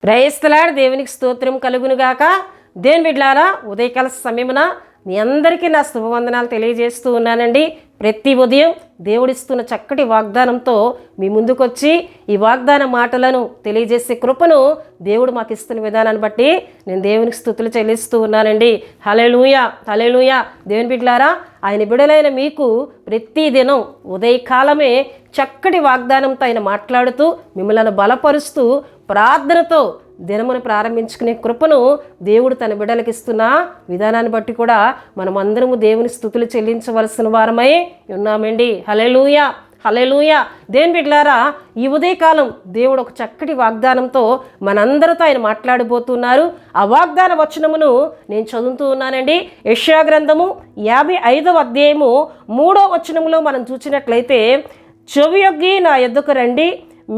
Praise the lord. దేవునికి స్తోత్రం కలుగునుగాక. దేవుని బిడ్డలారా, ఉదయకాల సమయమున మీ అందరికీ నా శుభవందనాలు తెలియజేస్తూ ఉన్నానండి. ప్రతి ఉదయం దేవుడిస్తున్న చక్కటి వాగ్దానంతో మీ ముందుకొచ్చి ఈ వాగ్దాన మాటలను తెలియజేసే కృపను దేవుడు మాకు ఇస్తున్న విధానాన్ని బట్టి నేను దేవునికి స్తుతులు చెల్లిస్తూ ఉన్నానండి. హల్లెలూయా, హల్లెలూయా. దేవుని బిడ్డలారా, ఆయన బిడ్డలైన మీకు ప్రతి దినం ఉదయకాలమే చక్కటి వాగ్దానంతో ఆయన మాట్లాడుతూ మిమ్మల్ని బలపరుస్తూ ప్రార్థనతో దినమును ప్రారంభించుకునే కృపను దేవుడు తన బిడ్డలకు ఇస్తున్న విధానాన్ని బట్టి కూడా మనమందరము దేవుని స్తుతులు చెల్లించవలసిన వారమై ఉన్నామండి. హల్లెలూయా, హల్లెలూయా. దేవుని బిడ్డలారా, ఈ ఉదయకాలం దేవుడు ఒక చక్కటి వాగ్దానంతో మనందరితో ఆయన మాట్లాడబోతున్నారు. ఆ వాగ్దాన వచనమును నేను చదువుతూ ఉన్నానండి. యెషయా గ్రంథము 55వ అధ్యాయము 3వ వచనములో మనం చూసినట్లయితే, చెవియొగ్గి నా యొద్దకు రండి,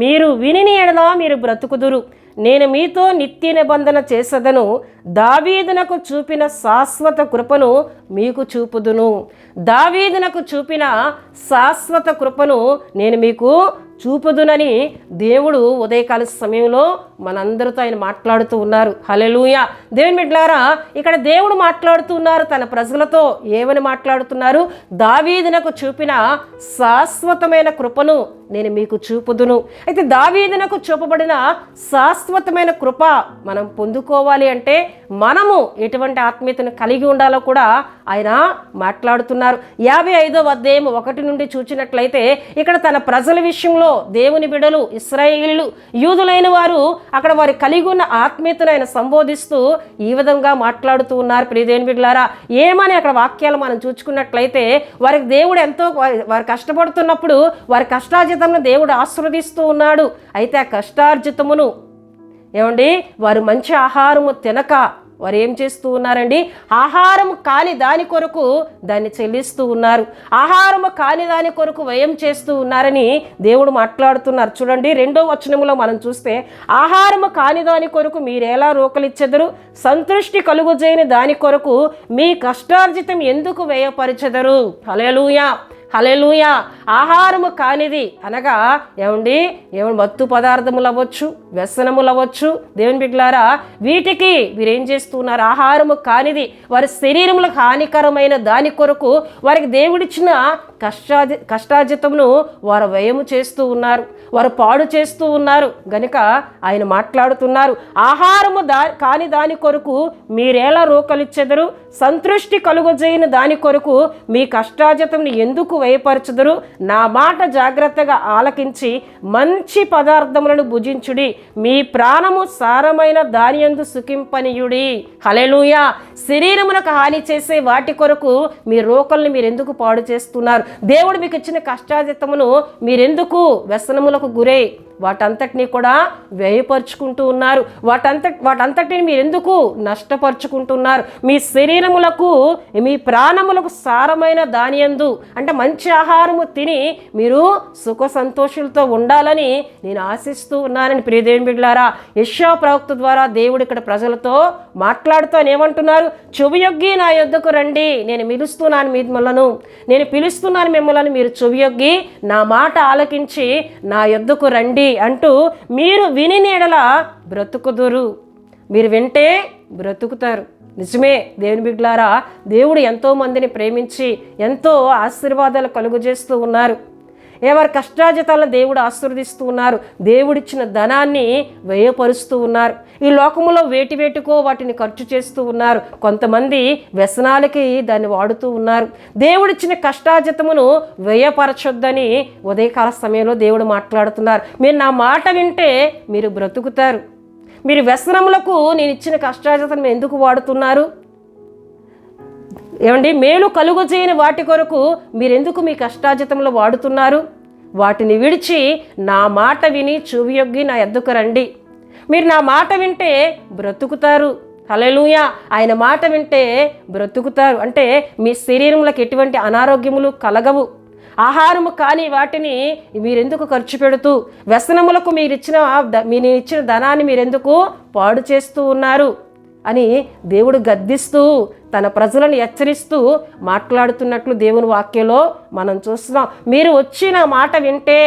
మీరు వినిన ఎడల మీరు బ్రతుకుదురు, నేను మీతో నిత్య నిబంధన చేసదను, దావీదునకు చూపిన శాశ్వత కృపను మీకు చూపుదును. దావీదునకు చూపిన శాశ్వత కృపను నేను మీకు చూపుదునని దేవుడు ఉదయకాల సమయంలో మనందరితో ఆయన మాట్లాడుతూ ఉన్నారు. హల్లెలూయా. దేవుని బిడ్డలారా, ఇక్కడ దేవుడు మాట్లాడుతూ ఉన్నారు తన ప్రజలతో. ఏమని మాట్లాడుతున్నారు? దావీదునకు చూపిన శాశ్వతమైన కృపను నేను మీకు చూపుదును. అయితే దావీదునకు చూపబడిన శాశ్వతమైన కృప మనం పొందుకోవాలి అంటే మనము ఎటువంటి ఆత్మీయతను కలిగి ఉండాలో కూడా ఆయన మాట్లాడుతున్నారు. 55వ అధ్యాయం 1 నుండి చూచినట్లయితే, ఇక్కడ తన ప్రజల విషయంలో దేవుని బిడ్డలు ఇశ్రాయేలీయులు యూదులైన వారు అక్కడ వారు కలిగి ఉన్న ఆత్మీయతను ఆయన సంబోధిస్తూ ఈ విధంగా మాట్లాడుతూ ఉన్నారు. ప్రియ దేవుని బిడ్డలారా, ఏమని అక్కడ వాక్యాలు మనం చూసుకున్నట్లయితే, వారికి దేవుడు ఎంతో వారు కష్టపడుతున్నప్పుడు వారి కష్టార్జితంను దేవుడు ఆశీర్వదిస్తూ ఉన్నాడు. అయితే ఆ కష్టార్జితమును వారు మంచి ఆహారము తినక వారు ఏం చేస్తూ ఉన్నారండి? ఆహారం కాని దాని కొరకు దాన్ని చెల్లిస్తూ ఉన్నారు. ఆహారము కాని దాని కొరకు వ్యయం చేస్తూ ఉన్నారని దేవుడు మాట్లాడుతున్నారు. చూడండి, 2వ వచనములో మనం చూస్తే, ఆహారము కాని దాని కొరకు మీరెలా రోకలిచ్చెదరు, సంతృష్టి కలుగుజేయని దాని కొరకు మీ కష్టార్జితం ఎందుకు వ్యయపరచెదరు. హల్లెలూయా, హల్లెలూయా. ఆహారము కానిది అనగా మత్తు పదార్థములు అవ్వచ్చు, వ్యసనములు అవ్వచ్చు. దేవుని బిడ్డలారా, వీటికి వీరేం చేస్తున్నారు? ఆహారము కానిది, వారి శరీరములకు హానికరమైన దాని కొరకు వారికి దేవుడిచ్చిన కష్టార్జితమును వారు వ్యయము చేస్తూ ఉన్నారు, వారు పాడు చేస్తూ ఉన్నారు. గనుక ఆయన మాట్లాడుతున్నారు, ఆహారము కాని దాని కొరకు మీరేలా రోకలిచ్చెదరు, సంతృష్టి కలుగజేయని దాని కొరకు మీ కష్టార్జితమును ఎందుకు వ్యయపరచుదురు. నా మాట జాగ్రత్తగా ఆలకించి మంచి పదార్థములను భుజించుడి, మీ ప్రాణము సారమైన దానియందు సుఖింపనీయుడి. హల్లెలూయా. శరీరమునకు హాని చేసే వాటి కొరకు మీ రోకల్ని మీరెందుకు పాడు చేస్తున్నారు? దేవుడు మీకు ఇచ్చిన కష్టార్జితమును మీరెందుకు వ్యసనములకు గురై వాటంతటినీ కూడా వ్యయపరుచుకుంటూ ఉన్నారు? వాటంతటిని మీరెందుకు నష్టపరుచుకుంటున్నారు? మీ శరీరములకు మీ ప్రాణములకు సారమైన దానియందు అంటే మంచి ఆహారము తిని మీరు సుఖ సంతోషులతో ఉండాలని నేను ఆశిస్తూ ఉన్నానని ప్రియ దేవుని బిడ్డలారా, యెషయా ప్రవక్త ద్వారా దేవుడు ఇక్కడ ప్రజలతో మాట్లాడుతూ ఏమంటున్నారు? చెవియొగ్గి నా యొద్దకు రండి, నేను పిలుస్తున్నాను మిమ్మల్ని, మీరు చెవియొగ్గి నా మాట ఆలకించి నా యొద్దకు రండి అంటూ మీరు విని ఎడల బ్రతుకుదురు. మీరు వింటే బ్రతుకుతారు. నిజమే దేవుని బిడ్డలారా, దేవుడు ఎంతో మందిని ప్రేమించి ఎంతో ఆశీర్వాదాలు కలుగజేస్తూ ఉన్నారు. ఎవరి కష్టార్జితాలను దేవుడు ఆశీర్వదిస్తూ ఉన్నారు. దేవుడిచ్చిన ధనాన్ని వ్యయపరుస్తూ ఉన్నారు. ఈ లోకములో వేటికో వాటిని ఖర్చు చేస్తూ ఉన్నారు. కొంతమంది వ్యసనాలకి దాన్ని వాడుతూ ఉన్నారు. దేవుడిచ్చిన కష్టార్జితమును వ్యయపరచొద్దని ఉదయకాల సమయంలో దేవుడు మాట్లాడుతున్నారు. మీరు నా మాట వింటే మీరు బ్రతుకుతారు. మీరు వ్యసనములకు నేను ఇచ్చిన కష్టార్జితం ఎందుకు వాడుతున్నారు? మేలు కలుగజేయని వాటి కొరకు మీరెందుకు మీ కష్టార్జితంలో వాడుతున్నారు? వాటిని విడిచి నా మాట విని చెవియొగ్గి నా యొద్దకు రండి. మీరు నా మాట వింటే బ్రతుకుతారు. హల్లెలూయా. ఆయన మాట వింటే బ్రతుకుతారు అంటే మీ శరీరంలోకి ఎటువంటి అనారోగ్యములు కలగవు. ఆహారము కాని వాటిని మీరెందుకు ఖర్చు పెడుతూ వ్యసనములకు మీరు ఇచ్చిన ధనాన్ని మీరెందుకు పాడు చేస్తూ ఉన్నారు అని దేవుడు గద్దిస్తూ తన ప్రజలను హెచ్చరిస్తూ మాట్లాడుతున్నట్లు దేవుని వాక్యంలో మనం చూస్తున్నాం. మీరు వచ్చిన మాట వింటే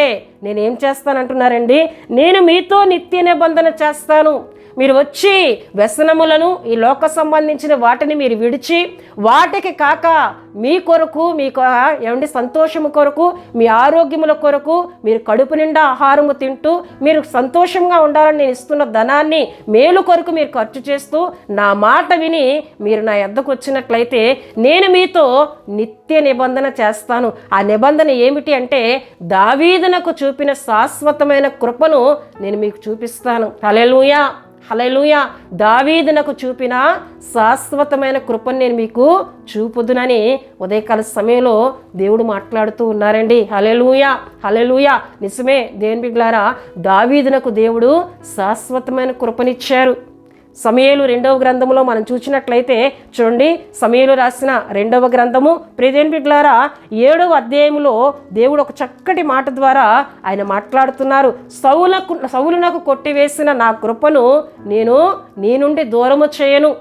నేనేం చేస్తానంటున్నారండి? నేను మీతో నిత్య నిబంధన చేస్తాను, మీరు వచ్చి వ్యసనములను ఈ లోక సంబంధించిన వాటిని మీరు విడిచి వాటికి కాక మీ కొరకు మీకు ఏమండి సంతోషము కొరకు మీ ఆరోగ్యముల కొరకు మీరు కడుపు నిండా ఆహారము తింటూ మీరు సంతోషంగా ఉండాలని నేను ఇస్తున్న ధనాన్ని మేలు కొరకు మీరు ఖర్చు చేస్తూ నా మాట విని మీరు నా యొద్దకు వచ్చినట్లయితే నేను మీతో నిత్య నిబంధన చేస్తాను. ఆ నిబంధన ఏమిటి అంటే దావీదునకు చూపిన శాశ్వతమైన కృపను నేను మీకు చూపిస్తాను. హల్లెలూయా, హల్లెలూయా. దావీదునకు చూపిన శాశ్వతమైన కృపను నేను మీకు చూపుదునని ఉదయకాల సమయంలో దేవుడు మాట్లాడుతూ ఉన్నారండి. హల్లెలూయా, హల్లెలూయా. నిజమే దేవుని బిడ్డలారా, దావీదునకు దేవుడు శాశ్వతమైన కృపనిచ్చారు. సమూయేలు 2వ గ్రంథములో మనం చూసినట్లయితే చూడండి, సమూయేలు రాసిన 2వ గ్రంథము ప్రియదేవుని బిడ్డలారా 7వ అధ్యాయంలో దేవుడు ఒక చక్కటి మాట ద్వారా ఆయన మాట్లాడుతున్నారు. సౌలునకు కొట్టివేసిన నా కృపను నేను నీ నుండి దూరము చేయను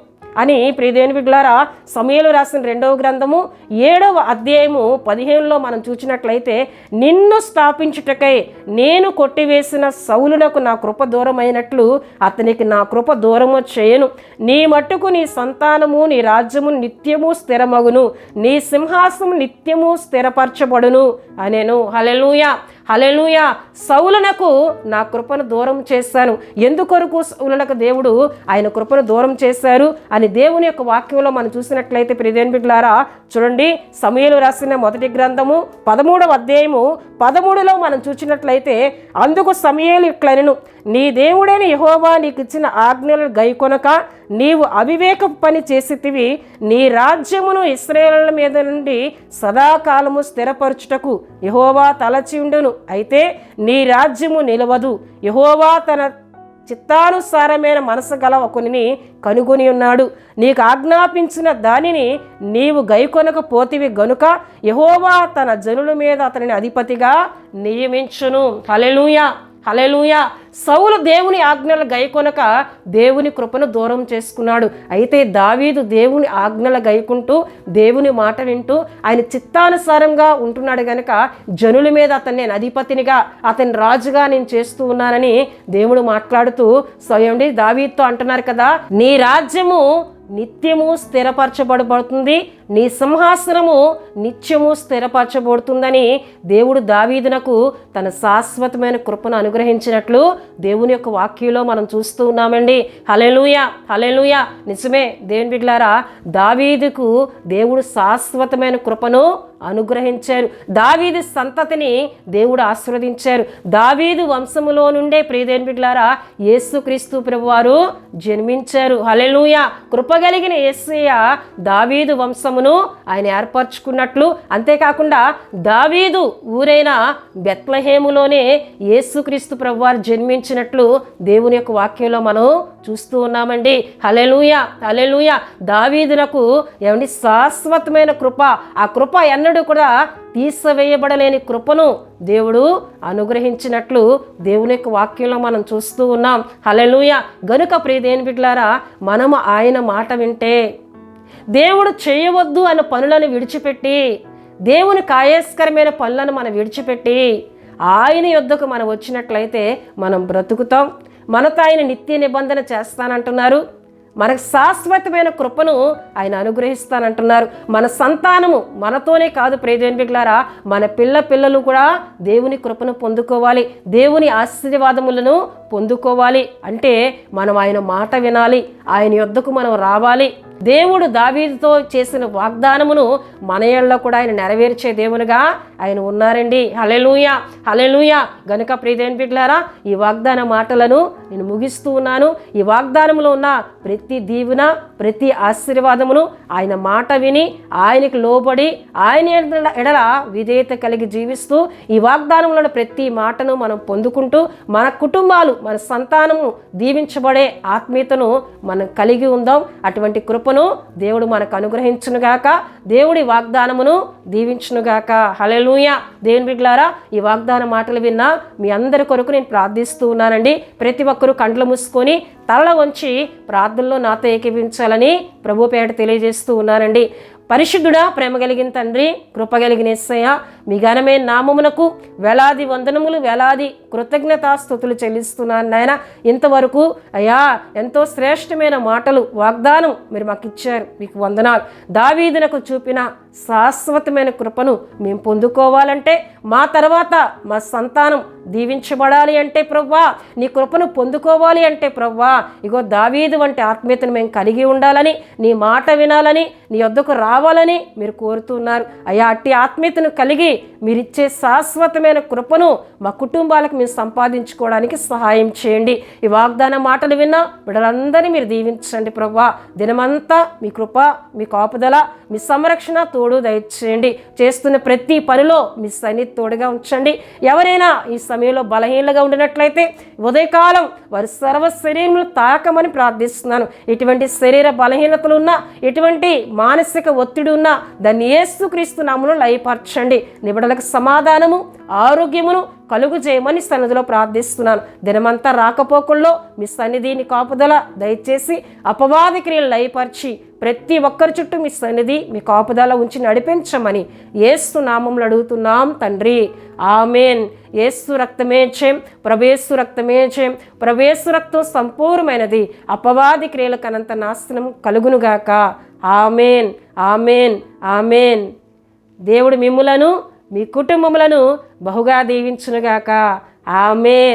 అని ప్రియదేవుని బిడ్డలారా సమూయేలు రాసిన 2వ గ్రంథము 7వ అధ్యాయము 15లో మనం చూసినట్లయితే నిన్ను స్థాపించుటకై నేను కొట్టివేసిన సౌలునకు నా కృప దూరమైనట్లు అతనికి నా కృప దూరము చేయను. నీ మట్టుకు నీ సంతానము నీ రాజ్యము నిత్యము స్థిరమగును, నీ సింహాసనం నిత్యము స్థిరపరచబడును అనేను. హల్లెలూయా, హల్లెలూయా. సౌలునకు నా కృపను దూరం చేశాను. ఎందుకొరకు సౌలునకు దేవుడు ఆయన కృపను దూరం చేశారు అని దేవుని యొక్క వాక్యంలో మనం చూసినట్లయితే ప్రియదేవుని బిడ్డలారా చూడండి, సమూయేలు రాసిన 1వ గ్రంథము 13వ అధ్యాయము 13లో మనం చూసినట్లయితే అందుకు సమూయేలు ఇట్లనెను, నీ దేవుడైన యెహోవా నీకు ఇచ్చిన ఆజ్ఞలను గైకొనక నీవు అవివేక పని చేసితివి. నీ రాజ్యమును ఇశ్రాయేలుల మీద నుండి సదాకాలము స్థిరపరచుటకు యెహోవా తలచి ఉండును. అయితే నీ రాజ్యము నిలవదు. యెహోవా తన చిత్తానుసారమైన మనసు గల ఒకనిని కనుగొని ఉన్నాడు. నీకు ఆజ్ఞాపించిన దానిని నీవు గైకొనకపోతివి గనుక యెహోవా తన జనుల మీద అతనిని అధిపతిగా నియమించును. హల్లెలూయా, హల్లెలూయా. సౌలు దేవుని ఆజ్ఞలు గైకొనక దేవుని కృపను దూరం చేసుకున్నాడు. అయితే దావీదు దేవుని ఆజ్ఞలు గైకుంటూ దేవుని మాట వింటూ ఆయన చిత్తానుసారంగా ఉంటున్నాడు గనుక జనుల మీద అతన్ని నేను అధిపతినిగా అతని రాజుగా నేను చేస్తూ ఉన్నానని దేవుడు మాట్లాడుతూ స్వయండి దావీదుతో అంటున్నారు కదా, నీ రాజ్యము నిత్యము స్థిరపరచబడబడుతుంది, నీ సింహాసనము నిత్యము స్థిరపరచబడుతుందని దేవుడు దావీదునకు తన శాశ్వతమైన కృపను అనుగ్రహించినట్లు దేవుని యొక్క వాక్యంలో మనం చూస్తూ ఉన్నామండి. హల్లెలూయా, హల్లెలూయా. నిజమే దేవుని బిడ్డలారా, దావీదుకు దేవుడు శాశ్వతమైన కృపను అనుగ్రహించారు. దావీదు సంతతిని దేవుడు ఆశీర్వదించారు. దావీదు వంశములో నుండే ప్రియదేవుని బిడ్డలారా యేసుక్రీస్తు ప్రభువారు జన్మించారు. హల్లెలూయా. కృపగలిగిన యేసయ్య దావీదు వంశమును ఆయన ఏర్పరచుకున్నట్లు, అంతేకాకుండా దావీదు ఊరైన బెత్లెహేములోనే యేసుక్రీస్తు ప్రభువారు జన్మించినట్లు దేవుని యొక్క వాక్యంలో మనం చూస్తూ ఉన్నామండి. హల్లెలూయా, హల్లెలూయా. దావీదునకు ఏమండి శాశ్వతమైన కృప, ఆ కృప ఎన్నడూ కూడా తీసివేయబడలేని కృపను దేవుడు అనుగ్రహించినట్లు దేవుని యొక్క వాక్యంలో మనం చూస్తూ ఉన్నాం. హల్లెలూయా. గనుక ప్రియదేవుని బిడ్డలారా మనము ఆయన మాట వింటే దేవుడు చేయవద్దు అన్న పనులను విడిచిపెట్టి దేవుని కాయస్కరమైన పనులను మనం విడిచిపెట్టి ఆయన యొద్దకు మనం వచ్చినట్లయితే మనం బ్రతుకుతాం. మనతో ఆయన నిత్య నిబంధన చేస్తానంటున్నారు. మనకు శాశ్వతమైన కృపను ఆయన అనుగ్రహిస్తానంటున్నారు. మన సంతానము మనతోనే కాదు ప్రియదేవుని బిడ్డలారా మన పిల్లలు కూడా దేవుని కృపను పొందుకోవాలి, దేవుని ఆశీర్వాదములను పొందుకోవాలి. అంటే మనం ఆయన మాట వినాలి, ఆయన యొద్దకు మనం రావాలి. దేవుడు దావీదుతో చేసిన వాగ్దానమును మన ఏళ్ళలో కూడా ఆయన నెరవేర్చే దేవునిగా ఆయన ఉన్నారండి. హల్లెలూయా, హల్లెలూయా. గనుక ప్రియదేవుని బిడ్డలారా ఈ వాగ్దాన మాటలను నేను ముగిస్తూ ఉన్నాను. ఈ వాగ్దానంలో ఉన్న ప్రతి దీవెన ప్రతి ఆశీర్వాదమును ఆయన మాట విని ఆయనకు లోబడి ఆయన ఎడల విధేయత కలిగి జీవిస్తూ ఈ వాగ్దానంలో ప్రతి మాటను మనం పొందుకుంటూ మన కుటుంబాలు మన సంతానము దీవించబడే ఆత్మీయతను మనం కలిగి ఉందాం. అటువంటి కృపను దేవుడు మనకు అనుగ్రహించునుగాక, దేవుడి వాగ్దానమును దీవించునుగాక. హల్లెలూయా. దేవుని బిడ్డలారా ఈ వాగ్దాన మాటలు విన్నా మీ అందరి కొరకు నేను ప్రార్థిస్తూ ఉన్నానండి. ప్రతి ఒక్కరూ కండ్లు మూసుకొని తల వంచి ప్రార్థనలో నాతో ఏకీభించాలని ప్రభు పేట తెలియజేస్తూ ఉన్నానండి. పరిశుద్ధుడా, ప్రేమ కలిగిన తండ్రి, కృప కలిగిన యేసయ్య, మీ ఘనమైన నామమునకు వేలాది వందనములు, వేలాది కృతజ్ఞతాస్తుతులు చెల్లిస్తున్నాను నాయన. ఇంతవరకు అయ్యా ఎంతో శ్రేష్టమైన మాటలు, వాగ్దానం మీరు మాకు ఇచ్చారు, మీకు వందనాలు. దావీదునకు చూపిన శాశ్వతమైన కృపను మేము పొందుకోవాలంటే, మా తర్వాత మా సంతానం దీవించబడాలి అంటే ప్రభువా, నీ కృపను పొందుకోవాలి అంటే ప్రభువా, ఇగో దావీదు వంటి ఆత్మీయతను మేము కలిగి ఉండాలని, నీ మాట వినాలని, నీ వద్దకు రావాలని మీరు కోరుతున్నారు అయ్యా. అట్టి ఆత్మీయతను కలిగి మీరిచ్చే శాశ్వతమైన కృపను మా కుటుంబాలకు మేము సంపాదించుకోవడానికి సహాయం చేయండి. ఈ వాగ్దాన మాటలు విన్నా బిడ్డలందరినీ మీరు దీవించండి ప్రభువా. దినమంతా మీ కృప, మీ కాపుదల, మీ సంరక్షణ తోడు దయచేయండి. చేస్తున్న ప్రతి పనిలో మీ సన్నిధి తోడుగా ఉంచండి. ఎవరైనా ఈ సమయంలో బలహీనలుగా ఉండినట్లయితే ఉదయకాలం వారి సర్వ శరీరములు తాకమని ప్రార్థిస్తున్నాను. ఎటువంటి శరీర బలహీనతలు ఉన్నా, ఎటువంటి మానసిక ఒత్తిడి ఉన్నా దాన్ని యేసుక్రీస్తు నామములో లయపరచండి. నిబిడలకు సమాధానము, ఆరోగ్యమును కలుగు చేయమని సన్నిధిలో ప్రార్థిస్తున్నాను. దినమంతా రాకపోకల్లో మీ సన్నిధిని కాపుదల దయచేసి అపవాది క్రియలు లయపరిచి ప్రతి ఒక్కరి చుట్టూ మీ సన్నిధి, మీ కాపుదల ఉంచి నడిపించమని యేసు నామములో అడుగుతున్నాం తండ్రి. ఆమేన్. యేసు రక్తమే జయం, ప్రభేసు రక్తమే జయం, ప్రభేసు రక్తం సంపూర్ణమైనది. అపవాది క్రియల కనంత నాశనం కలుగునుగాక. ఆమేన్, ఆమేన్, ఆమేన్. దేవుడు మిమ్ములను, మీ కుటుంబములను బహుగా దీవించునుగాక. ఆమేన్.